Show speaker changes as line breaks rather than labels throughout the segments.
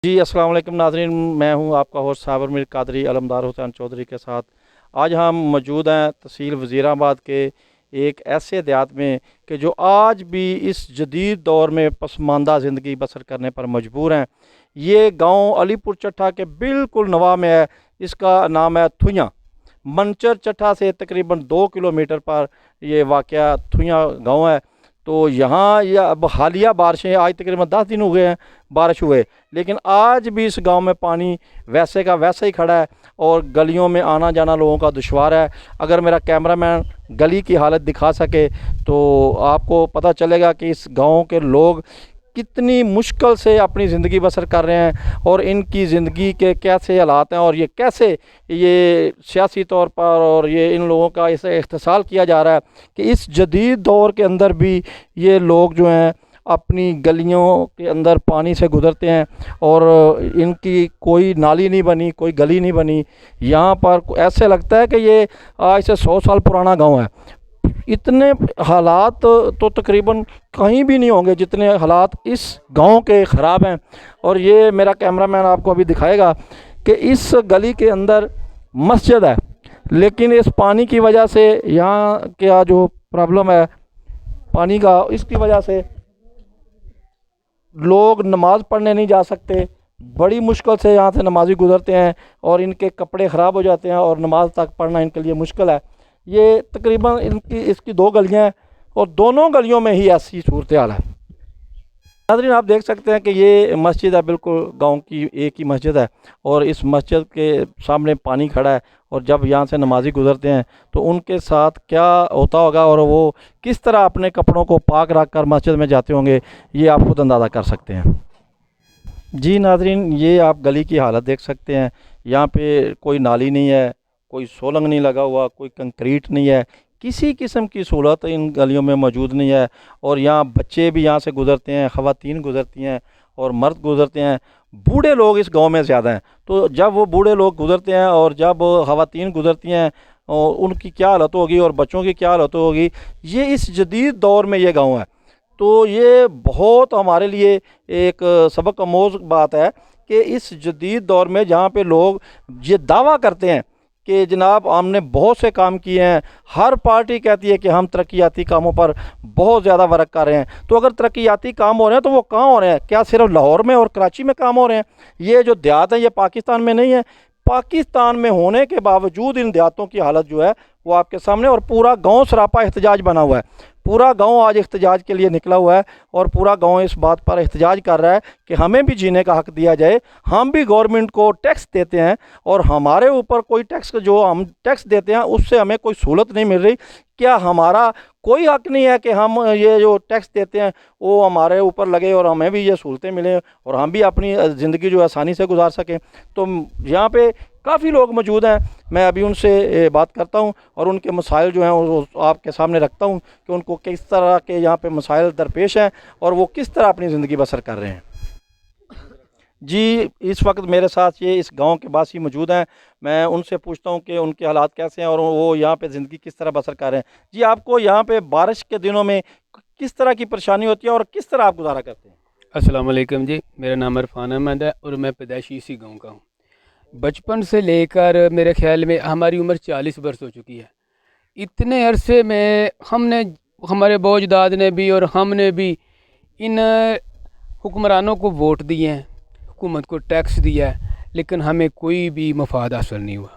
जी अस्सलाम वालेकुम नाज़रीन, मैं हूं आपका होस्ट साबर मीर कादरी अलमदार हुसैन चौधरी के साथ। आज हम मौजूद हैं तहसील वज़ीराबाद के एक ऐसे देहात में कि जो आज भी इस जदीद दौर में पसमानदा ज़िंदगी बसर करने पर मजबूर हैं। ये गांव अलीपुर चट्ठा के बिल्कुल नवा में है। इसका नाम है थुइयाँ। मनचर चट्ठा से तकरीबन 2 किलोमीटर पर ये वाक़या थुइयाँ गांव है। तो यहाँ ये अब हालिया बारिशें, आज तकरीबन 10 दिन हो गए हैं बारिश हुए, लेकिन आज भी इस गांव में पानी वैसे का वैसे ही खड़ा है और गलियों में आना जाना लोगों का दुश्वार है। अगर मेरा कैमरामैन गली की हालत दिखा सके तो आपको पता चलेगा कि इस गांव के लोग कितनी मुश्किल से अपनी ज़िंदगी बसर कर रहे हैं और इनकी ज़िंदगी के कैसे हालात हैं और ये कैसे ये सियासी तौर पर और ये इन लोगों का इसे इख्तिसाल किया जा रहा है कि इस जदीद दौर के अंदर भी ये लोग जो हैं अपनी गलियों के अंदर पानी से गुज़रते हैं और इनकी कोई नाली नहीं बनी, कोई गली नहीं बनी। यहाँ पर ऐसे लगता है कि ये आज से 100 साल पुराना गांव है। इतने हालात तो तकरीबन कहीं भी नहीं होंगे जितने हालात इस गांव के ख़राब हैं। और ये मेरा कैमरामैन आपको अभी दिखाएगा कि इस गली के अंदर मस्जिद है, लेकिन इस पानी की वजह से यहाँ का जो प्रॉब्लम है पानी का, इसकी वजह से लोग नमाज़ पढ़ने नहीं जा सकते। बड़ी मुश्किल से यहाँ से नमाजी गुज़रते हैं और इनके कपड़े ख़राब हो जाते हैं और नमाज तक पढ़ना इनके लिए मुश्किल है। ये तकरीबन इसकी 2 गलियाँ हैं और दोनों गलियों में ही ऐसी सूरत हाल है। नाज़रीन, आप देख सकते हैं कि ये मस्जिद है, बिल्कुल गांव की एक ही मस्जिद है और इस मस्जिद के सामने पानी खड़ा है और जब यहाँ से नमाजी गुज़रते हैं तो उनके साथ क्या होता होगा और वो किस तरह अपने कपड़ों को पाक रख कर मस्जिद में जाते होंगे, ये आप खुद अंदाज़ा कर सकते हैं। जी नाज़रीन, ये आप गली की हालत देख सकते हैं। यहाँ पे कोई नाली नहीं है, कोई सोलंग नहीं लगा हुआ, कोई कंक्रीट नहीं है, किसी किस्म की सहूलत इन गलियों में मौजूद नहीं है। और यहाँ बच्चे भी यहाँ से गुज़रते हैं, ख़वातीन गुज़रती हैं और मर्द गुज़रते हैं। बूढ़े लोग इस गांव में ज़्यादा हैं, तो जब वो बूढ़े लोग गुज़रते हैं और जब ख़वातीन गुज़रती हैं और उनकी क्या हालत होगी और बच्चों की क्या हालत होगी। ये इस जदीद दौर में ये गाँव है, तो ये बहुत हमारे लिए एक सबक आमोज़ बात है कि इस जदीद दौर में जहाँ पे लोग ये दावा करते हैं कि जनाब हमने बहुत से काम किए हैं, हर पार्टी कहती है कि हम तरक्याती कामों पर बहुत ज़्यादा वर्क कर रहे हैं, तो अगर तरक्याती काम हो रहे हैं तो वो कहाँ हो रहे हैं? क्या सिर्फ लाहौर में और कराची में काम हो रहे हैं? ये जो देहात है ये पाकिस्तान में नहीं है। पाकिस्तान में होने के बावजूद इन देहातों की हालत जो है वो आपके सामने, और पूरा गांव सरापा एहतजाज बना हुआ है। पूरा गांव आज एहतजाज के लिए निकला हुआ है और पूरा गांव इस बात पर एहतजाज कर रहा है कि हमें भी जीने का हक़ दिया जाए। हम भी गवर्नमेंट को टैक्स देते हैं और हमारे ऊपर कोई टैक्स, जो हम टैक्स देते हैं उससे हमें कोई सहूलत नहीं मिल रही। क्या हमारा कोई हक़ नहीं है कि हम ये जो टैक्स देते हैं वो हमारे ऊपर लगे और हमें भी ये सहूलतें मिलें और हम भी अपनी ज़िंदगी जो आसानी से गुजार सकें? तो यहाँ पे काफ़ी लोग मौजूद हैं, मैं अभी उनसे बात करता हूं और उनके मसाइल जो हैं वो आपके सामने रखता हूं कि उनको किस तरह के यहाँ पे मसाइल दरपेश हैं और वो किस तरह अपनी ज़िंदगी बसर कर रहे हैं। जी, इस वक्त मेरे साथ ये इस गांव के वासी मौजूद हैं। मैं उनसे पूछता हूं कि उनके हालात कैसे हैं और वो यहाँ पे ज़िंदगी किस तरह बसर कर रहे हैं। जी, आपको यहाँ पे बारिश के दिनों में किस तरह की परेशानी होती है और किस तरह आप गुजारा करते हैं?
अस्सलाम वालेकुम जी, मेरा नाम इरफान अहमद है और मैं पैदाइशी इसी गांव का हूँ। बचपन से लेकर मेरे ख्याल में हमारी उम्र 40 बरस हो चुकी है। इतने अरसे में हमने, हमारे बौजदाद ने भी और हमने भी इन हुक्मरानों को वोट दिए हैं, हुकूमत को टैक्स दिया है, लेकिन हमें कोई भी मफाद हासिल नहीं हुआ।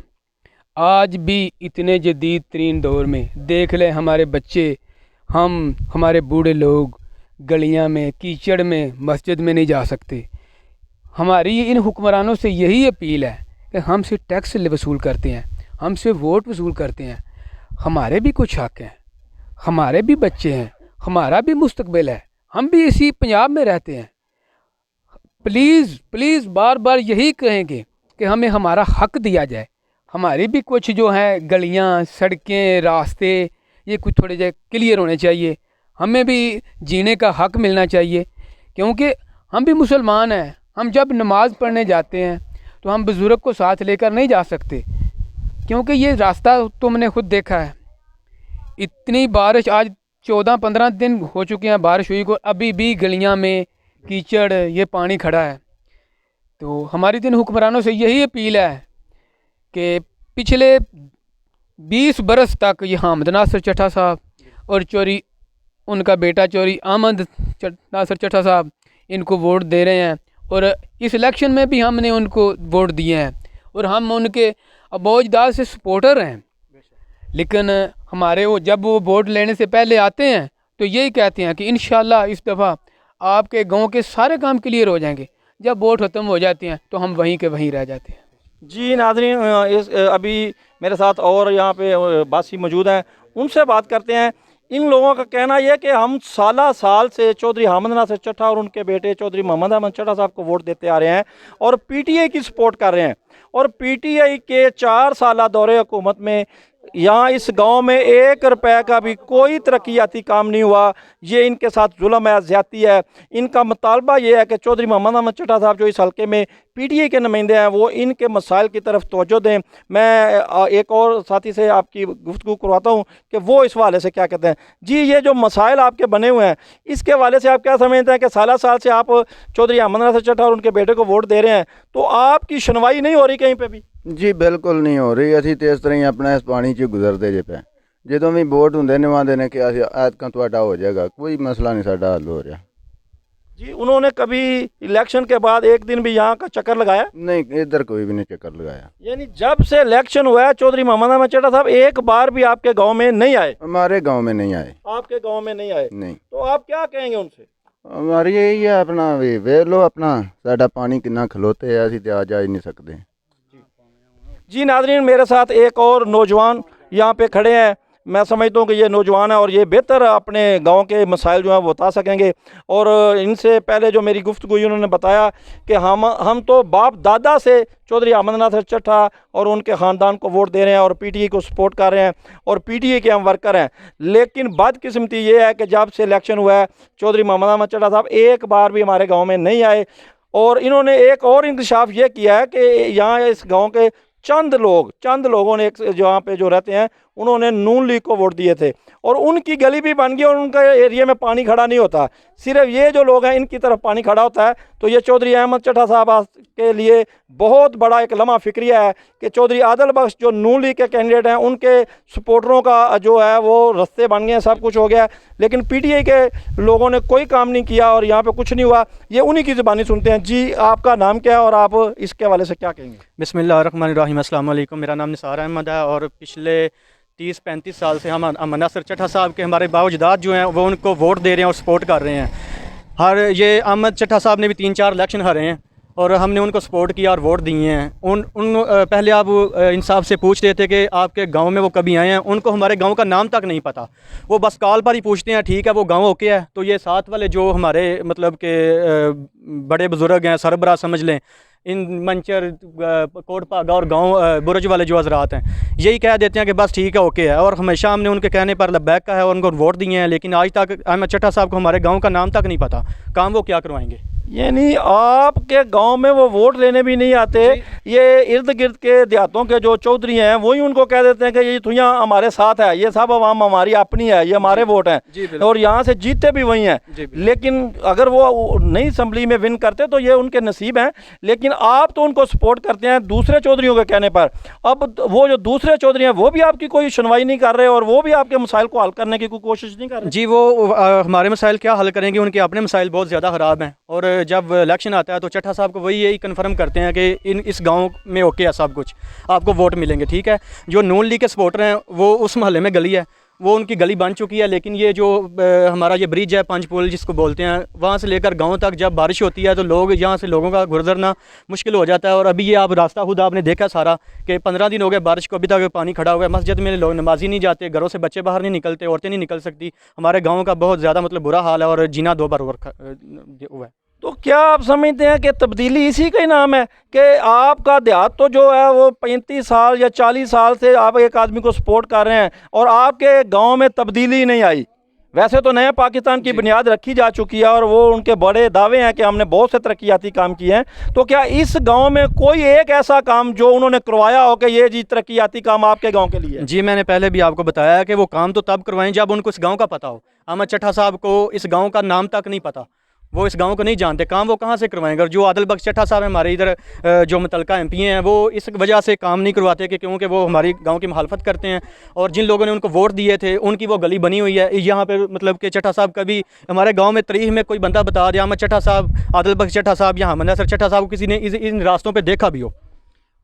आज भी इतने जदीद तरीन दौर में देख लें, हमारे बच्चे, हमारे बूढ़े लोग गलियां में, कीचड़ में, मस्जिद में नहीं जा सकते। हमारी इन हुक्मरानों से यही अपील है कि हमसे टैक्स वसूल करते हैं, हमसे वोट वसूल करते हैं। हमारे भी कुछ हक़ हैं, हमारे भी बच्चे हैं, हमारा भी मुस्तकबिल है, हम भी इसी पंजाब में रहते हैं। प्लीज़ प्लीज़ बार बार यही कहेंगे कि हमें हमारा हक़ दिया जाए। हमारी भी कुछ जो हैं गलियां, सड़कें, रास्ते, ये कुछ थोड़े जो क्लियर होने चाहिए। हमें भी जीने का हक़ मिलना चाहिए, क्योंकि हम भी मुसलमान हैं। हम जब नमाज़ पढ़ने जाते हैं तो हम बुज़ुर्ग को साथ लेकर नहीं जा सकते, क्योंकि ये रास्ता तुमने खुद देखा है। इतनी बारिश, आज 14-15 दिन हो चुके हैं बारिश हुई को, अभी भी गलियां में कीचड़, ये पानी खड़ा है। तो हमारी तीन हुक्मरानों से यही अपील है कि पिछले 20 बरस तक ये हामिद नासिर चट्टा साहब और चौधरी उनका बेटा चौधरी अहमद नासिर चट्टा साहब इनको वोट दे रहे हैं, और इस इलेक्शन में भी हमने उनको वोट दिए हैं और हम उनके अबोजदाद से सपोर्टर हैं। लेकिन हमारे जब वो वोट लेने से पहले आते हैं तो यही कहते हैं कि इंशाल्लाह इस दफ़ा आपके गांव के सारे काम क्लियर हो जाएंगे। जब वोट ख़त्म हो जाते हैं तो हम वहीं के वहीं रह जाते हैं।
जी नाज़रीन, अभी मेरे साथ और यहाँ पे बासी मौजूद हैं, उनसे बात करते हैं। इन लोगों का कहना यह है कि हम साल से चौधरी हामिद नासिर चट्टा और उनके बेटे चौधरी मोहम्मद अहमद चट्टा साहब को वोट देते आ रहे हैं और पीटीआई की सपोर्ट कर रहे हैं। और पीटीआई के 4 साल दौरे हुकूमत में यहाँ इस गांव में 1 रुपए का भी कोई तरक्याती काम नहीं हुआ। ये इनके साथ जुल्म है, ज़्यादती है। इनका मुतालबा ये है कि चौधरी मोहम्मद अहमद चट्टा साहब जो इस हल्के में पीटीआई के नुमाइंदे हैं वो इनके मसाइल की तरफ तवज्जो दें। मैं एक और साथी से आपकी गुफ्तगू करवाता हूँ कि वो इस हवाले से क्या कहते हैं। जी, ये जो मसाइल आपके बने हुए हैं इसके हवाले से आप क्या समझते हैं कि साल से आप चौधरी हामिद नासिर चट्टा और उनके बेटे को वोट दे रहे हैं, तो आपकी सुनवाई नहीं हो रही कहीं पर भी?
जी बिल्कुल नहीं हो रही। असी तो इस तरह ही अपना इस पानी च गुजरते जे पे, जो भी वोट होंगे निभाते हैं कि ऐतका तुहाडा हो जाएगा, कोई मसला नहीं साडा हल हो रहा।
जी, उन्होंने कभी इलेक्शन के बाद एक दिन भी यहाँ का चक्कर लगाया?
नहीं, इधर कोई भी नहीं चक्कर लगाया।
यानी जब से इलेक्शन हुआ है चौधरी मोहम्मद अहमद चट्टा साहब एक बार भी आपके गांव में नहीं आए?
हमारे गांव में नहीं आए।
आपके गांव में नहीं आए?
नहीं।
तो आप क्या कहेंगे उनसे?
हमारी यही है, अपना वे लो अपना साडा पानी कितना खलोते है, असी तो आ जा ही नहीं सकते।
जी नाज़रीन, मेरे साथ एक और नौजवान यहाँ पे खड़े हैं। मैं समझता हूँ कि ये नौजवान है और ये बेहतर अपने गांव के मसाइल जो हैं वो बता सकेंगे। और इनसे पहले जो मेरी गुफ्तगू हुई उन्होंने बताया कि हम तो बाप दादा से चौधरी हामिद नासिर चट्टा और उनके ख़ानदान को वोट दे रहे हैं और पीटीआई को सपोर्ट कर रहे हैं और पीटीआई के हम वर्कर हैं। लेकिन बदकिस्मती ये है कि जब से इलेक्शन हुआ है चौधरी मोहम्मद अहमद चट्टा साहब एक बार भी हमारे गाँव में नहीं आए। और इन्होंने एक और इंकशाफ ये किया है कि यहाँ इस गाँव के चंद लोगों ने एक जहाँ पे जो रहते हैं उन्होंने नून लीग को वोट दिए थे और उनकी गली भी बन गई और उनका एरिया में पानी खड़ा नहीं होता। सिर्फ ये जो लोग हैं इनकी तरफ पानी खड़ा होता है। तो ये चौधरी अहमद चट्टा साहब के लिए बहुत बड़ा एक लम्हा फिक्रिया है कि चौधरी आदिल बख्श जो नून लीग के कैंडिडेट हैं उनके सपोर्टरों का जो है वो रास्ते बन गए, सब कुछ हो गया, लेकिन पीटीआई के लोगों ने कोई काम नहीं किया और यहाँ पे कुछ नहीं हुआ। ये उन्हीं की ज़ुबानी सुनते हैं। जी, आपका नाम क्या है और आप इसके हवाले से क्या कहेंगे?
बिस्मिल्लाहिर्रहमानिर्रहीम, अस्सलाम वालेकुम। मेरा नाम निसार अहमद है और पिछले 30-35 साल से हम हामिद नासिर चट्टा साहब के हमारे बावजदाद जो हैं वो उनको वोट दे रहे हैं और सपोर्ट कर रहे हैं। ये अहमद चट्टा साहब ने भी 3-4 इलेक्शन हारे हैं और हमने उनको सपोर्ट किया और वोट दिए हैं। पहले आप इंसाफ से पूछ रहे थे कि आपके गांव में वो कभी आए हैं, उनको हमारे गांव का नाम तक नहीं पता। वो बस कॉल पर ही पूछते हैं, ठीक है वो गांव ओके है। तो ये साथ वाले जो हमारे मतलब के बड़े बुज़ुर्ग हैं, सरबराह समझ लें, इन मंचर कोटपागा और गांव बुरज वाले जो हजरात हैं, यही कह देते हैं कि बस ठीक है ओके है। और हमेशा हमने उनके कहने पर लब्बैक का है और उनको वोट दिए हैं, लेकिन आज तक अहमद चट्टा साहब को हमारे गांव का नाम तक नहीं पता, काम वो क्या करवाएंगे।
यानी आपके गांव में वो वोट लेने भी नहीं आते, ये इर्द गिर्द के देहातों के जो चौधरी हैं वही उनको कह देते हैं कि ये तुझा हमारे साथ है, ये सब आवाम हमारी अपनी है, ये हमारे वोट हैं और यहाँ से जीतते भी वही हैं। लेकिन अगर वो नई असम्बली में विन करते तो ये उनके नसीब हैं, लेकिन आप तो उनको सपोर्ट करते हैं दूसरे चौधरीों के कहने पर। अब वो जो दूसरे चौधरी हैं वो भी आपकी कोई सुनवाई नहीं कर रहे और वो भी आपके मसाइल को हल करने की कोई कोशिश नहीं कर रहे।
जी, वो हमारे मसाइल क्या हल करेंगे, उनके अपने मसाइल बहुत ज़्यादा ख़राब हैं। और जब इलेक्शन आता है तो चट्टा साहब को वही यही कन्फर्म करते हैं कि इस गांव में ओके है सब कुछ, आपको वोट मिलेंगे, ठीक है। जो नून लीग के सपोर्टर हैं वो उस मोहल्ले में गली है, वो उनकी गली बन चुकी है, लेकिन ये जो हमारा ये ब्रिज है पंच पुल जिसको बोलते हैं, वहाँ से लेकर गांव तक जब बारिश होती है तो लोग यहाँ से लोगों का गुजरना मुश्किल हो जाता है। और अभी ये आप रास्ता खुद आपने देखा सारा कि 15 दिन हो गए बारिश को, अभी तक पानी खड़ा हुआ है। मस्जिद में लोग नमाजी नहीं जाते, घरों से बच्चे बाहर नहीं निकलते, औरतें नहीं निकल सकती। हमारे गाँव का बहुत ज़्यादा मतलब बुरा हाल है और जीना 2 बार हुआ है।
तो क्या आप समझते हैं कि तब्दीली इसी का ही नाम है कि आपका देहात तो जो है वो 35 साल या 40 साल से आप एक आदमी को सपोर्ट कर रहे हैं और आपके गांव में तब्दीली नहीं आई? वैसे तो नए पाकिस्तान की बुनियाद रखी जा चुकी है और वो उनके बड़े दावे हैं कि हमने बहुत से तरक्याती काम किए हैं। तो क्या इस गांव में कोई एक ऐसा काम जो उन्होंने करवाया हो कि ये जी तरक्याती काम आपके गांव के लिए?
जी, मैंने पहले भी आपको बताया कि वो काम तो तब करवाएं जब उनको इस गांव का पता हो। अहमद चट्टा साहब को इस गांव का नाम तक नहीं पता, वो इस गांव को नहीं जानते, काम वो कहाँ से करवाएंगे। और जो आदिल बख्श चट्ठा साहब हैं हमारे इधर जो मुतलका एमपी हैं, वो इस वजह से काम नहीं करवाते कि क्योंकि वो हमारी गांव की मुखालफत करते हैं। और जिन लोगों ने उनको वोट दिए थे उनकी वो गली बनी हुई है यहाँ पे, मतलब कि चट्ठा साहब कभी हमारे गाँव में तारीख में कोई बंदा बता दिया अहमद चट्ठा साहब, आदिल बख्श चट्ठा साहब या हमद नसर चट्ठा साहब को किसी ने इन रास्तों पर देखा भी हो।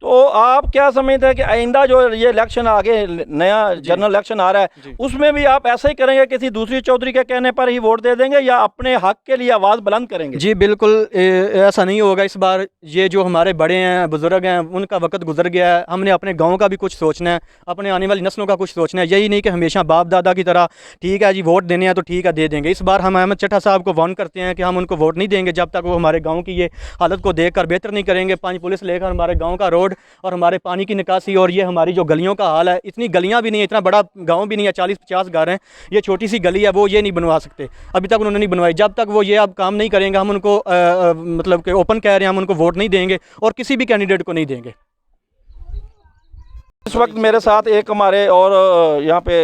तो आप क्या समझते हैं कि आइंदा जो ये इलेक्शन आगे नया जनरल इलेक्शन आ रहा है उसमें भी आप ऐसा ही करेंगे, किसी दूसरी चौधरी के कहने पर ही वोट दे देंगे या अपने हक के लिए आवाज़ बुलंद करेंगे?
जी बिल्कुल ऐसा नहीं होगा इस बार। ये जो हमारे बड़े हैं, बुज़ुर्ग हैं, उनका वक्त गुजर गया है। हमने अपने गांव का भी कुछ सोचना है, अपने आने वाली नस्लों का कुछ सोचना है। यही नहीं कि हमेशा बाप दादा की तरह ठीक है जी वोट देने हैं तो ठीक है दे देंगे। इस बार हम अहमद चट्ठा साहब को वार्न करते हैं कि हम उनको वोट नहीं देंगे जब तक वो हमारे गाँव की ये हालत को देख कर बेहतर नहीं करेंगे। पंच पुलिस लेकर हमारे गाँव का रोड और हमारे पानी की निकासी और ये हमारी जो गलियों का हाल है, इतनी गलियां भी नहीं है, इतना बड़ा गांव भी नहीं है, 40-50 घर हैं, ये छोटी सी गली है, वो ये नहीं बनवा सकते, अभी तक उन्होंने नहीं बनवाई। जब तक वो ये अब काम नहीं करेंगे हम उनको मतलब कि ओपन कह रहे हैं, हम उनको वोट नहीं देंगे और किसी भी कैंडिडेट को नहीं देंगे।
इस वक्त मेरे साथ एक हमारे और यहाँ पे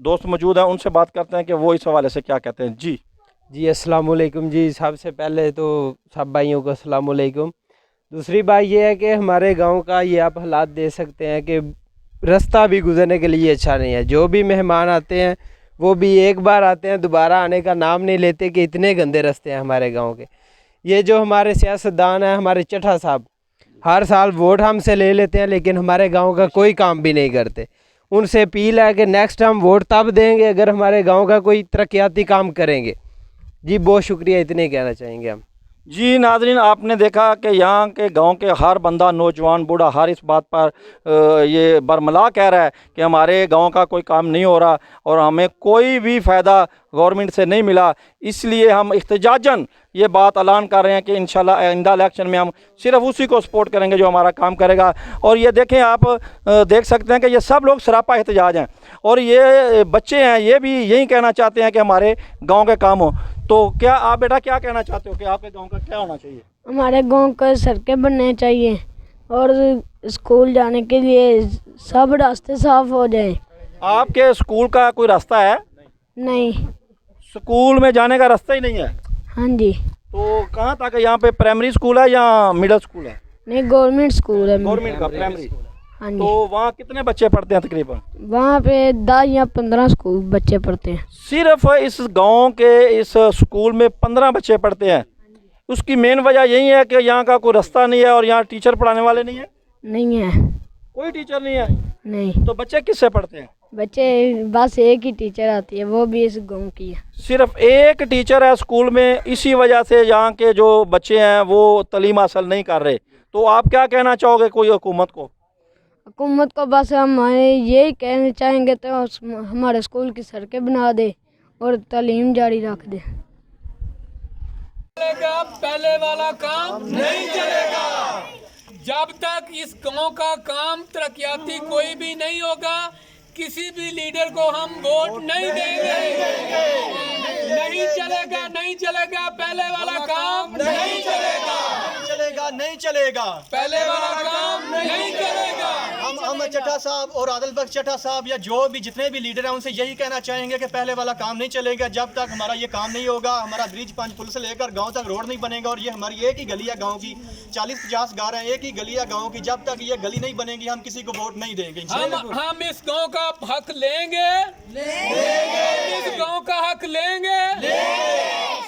दोस्त मौजूद हैं, उनसे बात करते हैं कि वो इस हवाले से क्या कहते हैं। जी
अस्सलाम वालेकुम जी। सबसे पहले तो सब भाइयों को अस्सलाम वालेकुम। दूसरी बात ये है कि हमारे गांव का ये आप हालात दे सकते हैं कि रास्ता भी गुजरने के लिए अच्छा नहीं है। जो भी मेहमान आते हैं वो भी एक बार आते हैं, दोबारा आने का नाम नहीं लेते कि इतने गंदे रास्ते हैं हमारे गांव के। ये जो हमारे सियासतदान हैं, हमारे चट्ठा साहब, हर साल वोट हमसे ले लेते हैं लेकिन हमारे गाँव का कोई काम भी नहीं करते। उनसे अपील है कि नेक्स्ट हम वोट तब देंगे अगर हमारे गाँव का कोई तरक्याती काम करेंगे। जी बहुत शुक्रिया, इतने कहना चाहेंगे हम।
जी नाज़रीन, आपने देखा कि यहाँ के गांव के हर बंदा, नौजवान, बूढ़ा, हर इस बात पर ये बरमला कह रहा है कि हमारे गांव का कोई काम नहीं हो रहा और हमें कोई भी फ़ायदा गवर्नमेंट से नहीं मिला। इसलिए हम इख्तिजाजन ये बात ऐलान कर रहे हैं कि इंशाल्लाह आइंदा इलेक्शन में हम सिर्फ उसी को सपोर्ट करेंगे जो हमारा काम करेगा। और ये देखें, आप देख सकते हैं कि ये सब लोग सरापा एहतजाज हैं और ये बच्चे हैं, ये भी यही कहना चाहते हैं कि हमारे गाँव के काम हो। तो क्या आप बेटा क्या कहना चाहते हो कि आपके गांव का क्या होना चाहिए?
हमारे गांव को सड़कें बनने चाहिए और स्कूल जाने के लिए सब रास्ते साफ हो जाएं।
आपके स्कूल का कोई रास्ता है?
नहीं।
स्कूल में जाने का रास्ता ही नहीं है?
हाँ जी।
तो कहाँ तक है? यहाँ पे प्राइमरी स्कूल है या मिडिल स्कूल है?
नहीं, गवर्नमेंट स्कूल है।
गवर्नमेंट का प्राइमरी।
हाँ जी।
तो वहाँ कितने बच्चे पढ़ते हैं तकरीबन?
वहाँ पे 10 या 15 स्कूल बच्चे पढ़ते हैं।
सिर्फ इस गांव के इस स्कूल में 15 बच्चे पढ़ते हैं? उसकी मेन वजह यही है कि यहाँ का कोई रास्ता नहीं है और यहाँ टीचर पढ़ाने वाले नहीं है?
नहीं है,
कोई टीचर नहीं है।
नहीं।
तो बच्चे किससे पढ़ते हैं?
बच्चे बस एक ही टीचर आती है, वो भी इस गांव की है।
सिर्फ एक टीचर है स्कूल में, इसी वजह से यहाँ के जो बच्चे हैं वो तालीम हासिल नहीं कर रहे। तो आप क्या कहना चाहोगे कोई हुकूमत को?
हुकूमत को बस हम यही कहना चाहेंगे तो हमारे स्कूल की सड़कें बना दे और तालीम जारी रख दे।
पहले वाला काम नहीं चलेगा जब तक इस गांव का काम तरक्याती कोई भी नहीं होगा। किसी भी लीडर को हम वोट नहीं देंगे। नहीं चलेगा, नहीं चलेगा, पहले वाला काम नहीं चलेगा,
नहीं चलेगा,
पहले वाला काम नहीं चलेगा।
हम अहमद चट्ठा साहब और आदिल बख्श चट्ठा साहब या जो भी जितने भी लीडर हैं उनसे यही कहना चाहेंगे कि पहले वाला काम नहीं चलेगा जब तक हमारा ये काम नहीं होगा। हमारा ब्रिज पंच पुल से लेकर गांव तक रोड नहीं बनेगा और ये हमारी एक ही गली है गांव की, 40-50 घर हैं, एक ही गली है गांव की। जब तक ये गली नहीं बनेगी हम किसी को वोट नहीं देंगे।
हम इस गांव का हक लेंगे, इस गांव का हक लेंगे,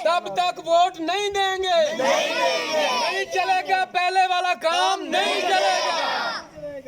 तब तक वोट नहीं देंगे। नहीं चलेगा, पहले वाला काम नहीं